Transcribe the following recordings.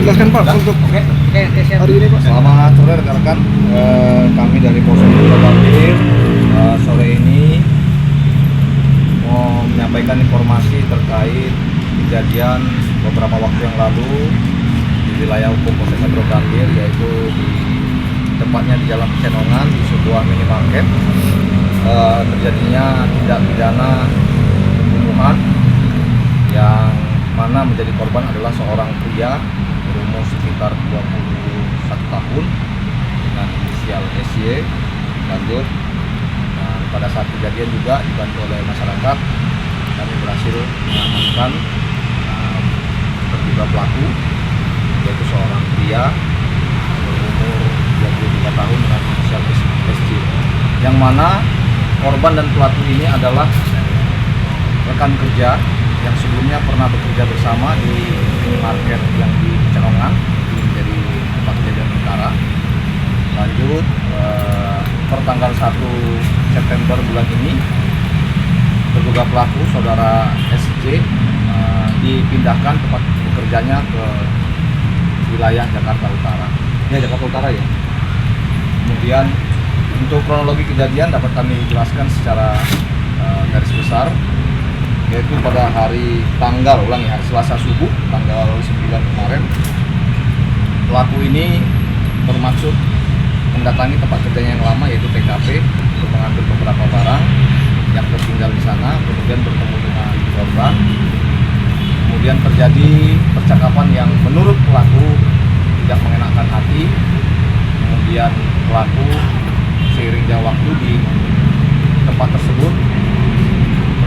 jelaskan Pak untuk siap. hari ini Pak. Selamat sore rekan-rekan. Kami dari Polsek Gambir sore ini mau menyampaikan informasi terkait kejadian beberapa waktu yang lalu di wilayah hukum Polsek Gambir, yaitu tepatnya di Jalan Pecenongan di sebuah minimarket. Terjadinya tindak pidana pembunuhan yang mana menjadi korban adalah seorang pria berumur sekitar 21 tahun dengan inisial SY. Lanjut, dan pada saat kejadian juga dibantu oleh masyarakat, kami berhasil mengamankan terduga pelaku, yaitu seorang pria berumur 23 tahun dengan inisial SJ, yang mana korban dan pelaku ini adalah rekan kerja yang sebelumnya pernah bekerja bersama di minimarket yang di Pecenongan, ini menjadi tempat kejadian perkara. Lanjut, per tanggal 1 September bulan ini, terduga pelaku saudara SJ dipindahkan tempat bekerjanya ke wilayah Jakarta Utara. Ya, Jakarta Utara ya. Kemudian untuk kronologi kejadian dapat kami jelaskan secara garis besar, yaitu pada hari Selasa subuh tanggal 9 kemarin, pelaku ini bermaksud mendatangi tempat kerjanya yang lama, yaitu TKP, untuk mengambil beberapa barang yang tertinggal di sana. Kemudian bertemu dengan korban, kemudian terjadi percakapan yang menurut pelaku tidak mengenakan hati. Kemudian pelaku seiring jalan waktu di tempat tersebut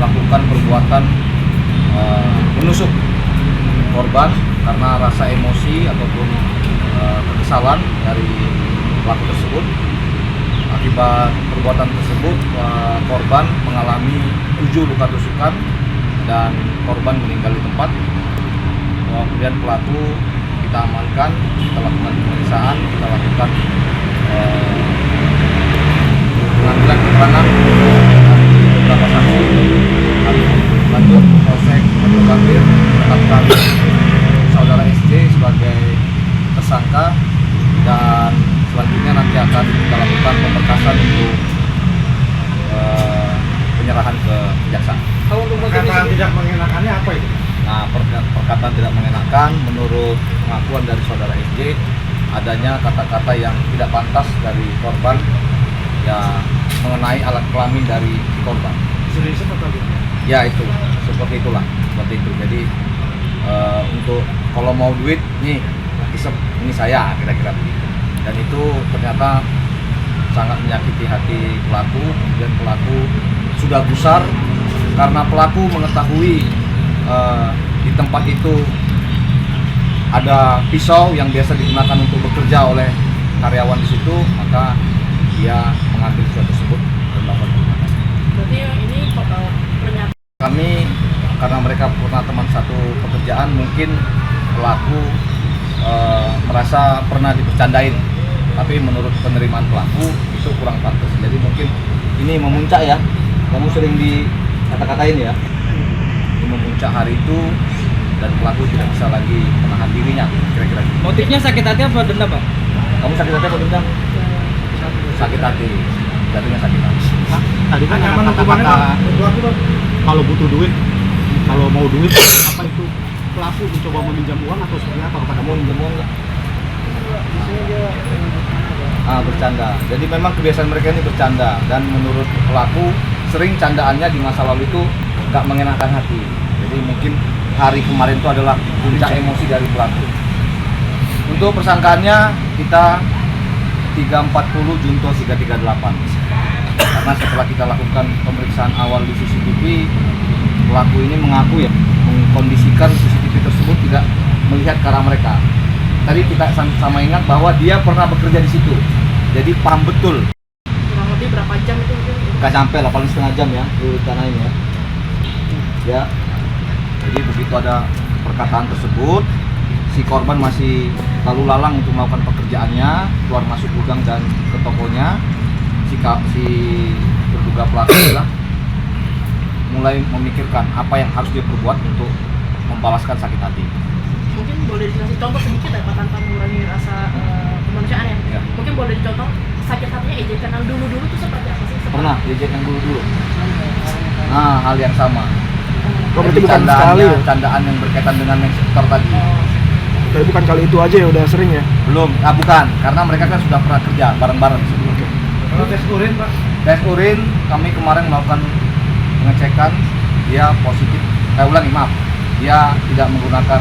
melakukan perbuatan menusuk korban karena rasa emosi ataupun kekesalan dari pelaku tersebut. Akibat perbuatan tersebut, korban mengalami 7 luka tusukan dan korban meninggal di tempat. Kemudian pelaku kita amankan, kita lakukan pemeriksaan, kita lakukan pengambilan keterangan dari beberapa saksi. Lanjut, Polsek Gambir menetapkan saudara SJ sebagai tersangka, dan selanjutnya nanti akan kita lakukan pemberkasan untuk penyerahan ke kejaksaan. Perkataan tidak mengenakannya apa itu? Nah, perkataan tidak mengenakan menurut pengakuan dari saudara SJ, adanya kata-kata yang tidak pantas dari korban ya mengenai alat kelamin dari korban. Ya itu, seperti itulah, seperti itu. Jadi untuk kalau mau duit nih, isep ini saya, kira-kira begitu. Dan itu ternyata sangat menyakiti hati pelaku. Kemudian pelaku sudah gusar karena pelaku mengetahui di tempat itu ada pisau yang biasa digunakan untuk bekerja oleh karyawan di situ, maka dia mengambil pisau tersebut dan melakukan penembakan. Berarti ini pernyataan Kami, karena mereka pernah teman satu pekerjaan, mungkin pelaku merasa pernah dibercandain, tapi menurut penerimaan pelaku itu kurang pantas. Jadi mungkin ini memuncak ya, kamu sering dikata-katain ya, ini memuncak hari itu dan pelaku tidak bisa lagi menahan dirinya, kira-kira gitu. Motifnya sakit hati apa dendam, Pak? Kamu sakit hati apa dendam? Sakit hati, jatuhnya sakit hati. Tadi kan ada kata-kata kalau butuh duit, kalau mau duit, apa itu pelaku mencoba meminjam uang atau seperti apa? Kamu minjem uang nggak? Bercanda. Jadi memang kebiasaan mereka ini bercanda, dan menurut pelaku sering candaannya di masa lalu itu nggak mengenakan hati. Jadi mungkin hari kemarin itu adalah puncak emosi dari pelaku. Untuk persangkaannya kita 340 Junto 338. Karena setelah kita lakukan pemeriksaan awal di CCTV, pelaku ini mengaku ya mengkondisikan CCTV tersebut tidak melihat ke arah mereka. Tadi kita sama ingat bahwa dia pernah bekerja di situ, jadi paham betul. kurang lebih berapa jam itu mungkin? Gak sampai lah, paling setengah jam ya di tanah ini ya. Ya, jadi begitu ada perkataan tersebut, si korban masih lalu lalang untuk melakukan pekerjaannya, keluar masuk gudang dan ke tokonya. Si terduga pelaku adalah mulai memikirkan apa yang harus dia perbuat untuk membalaskan sakit hati. mungkin boleh dikasih contoh sedikit ya Pak, tanpa mengurangi rasa kemanusiaan ya. Ya. Mungkin boleh dicontoh sakit hatinya ejekan yang dulu-dulu tuh seperti apa sih? Seperti Pernah diejek yang dulu. Nah, hal yang sama. Oh, berarti Jadi bukan sekali ya? candaan yang berkaitan dengan eksekutor tadi. Tapi bukan kali itu aja ya, udah sering ya? Belum, bukan, karena mereka kan sudah pernah kerja bareng-bareng sebelumnya. Kalau tes urin Pak, Tes urin kami kemarin melakukan pengecekan, dia positif. Maaf, dia tidak menggunakan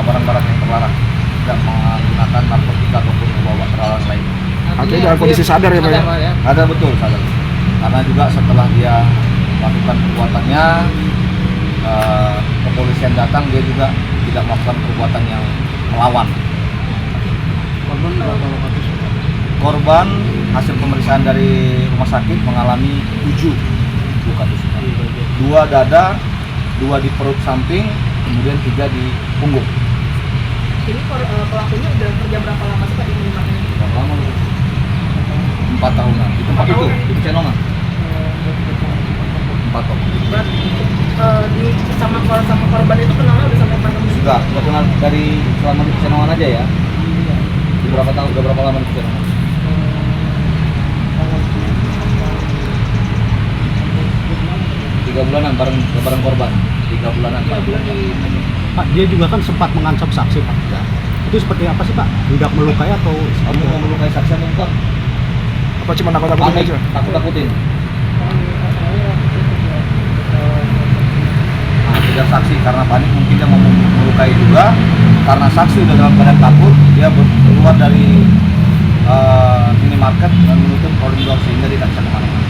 barang-barang yang terlarang, tidak menggunakan narkotika ataupun membawa terlarang lain. Artinya dalam kondisi sadar ya Pak ya? Ada betul sadar. Karena juga setelah dia melakukan perbuatannya, kepolisian datang, dia juga tidak melakukan perbuatan yang melawan. korban berapa lokasi? Korban hasil pemeriksaan dari rumah sakit mengalami 7 luka tusukan. 2 dada, 2 di perut samping, kemudian 3 di punggung. Ini pelakunya udah kerja berapa lama sih Pak di minimarket ini? Berapa lama lu? 4 tahunan. Di tempat 4 itu, tahun. di Pecenongan. 4 tahun. Berarti sama korban itu kenalnya udah sampai 4 tahun? Sudah kenal dari selama di Pecenongan aja ya. Di berapa tahun, udah berapa lama di Pecenongan? 3 bulanan bareng korban. 3 bulanan. 3 bulan di Pak, dia juga kan sempat mengancam saksi Pak. Itu seperti apa sih Pak? Tidak melukai atau Kamu mau melukai saksi atau enggak? Apa cuma nakut-nakutin Panik, aja? takut-takutin. Nah, tidak saksi karena panik mungkin dia mau melukai juga. Karena saksi udah dalam keadaan takut, dia keluar dari minimarket dan menutup koridor sehingga dia tak bisa kemana-mana.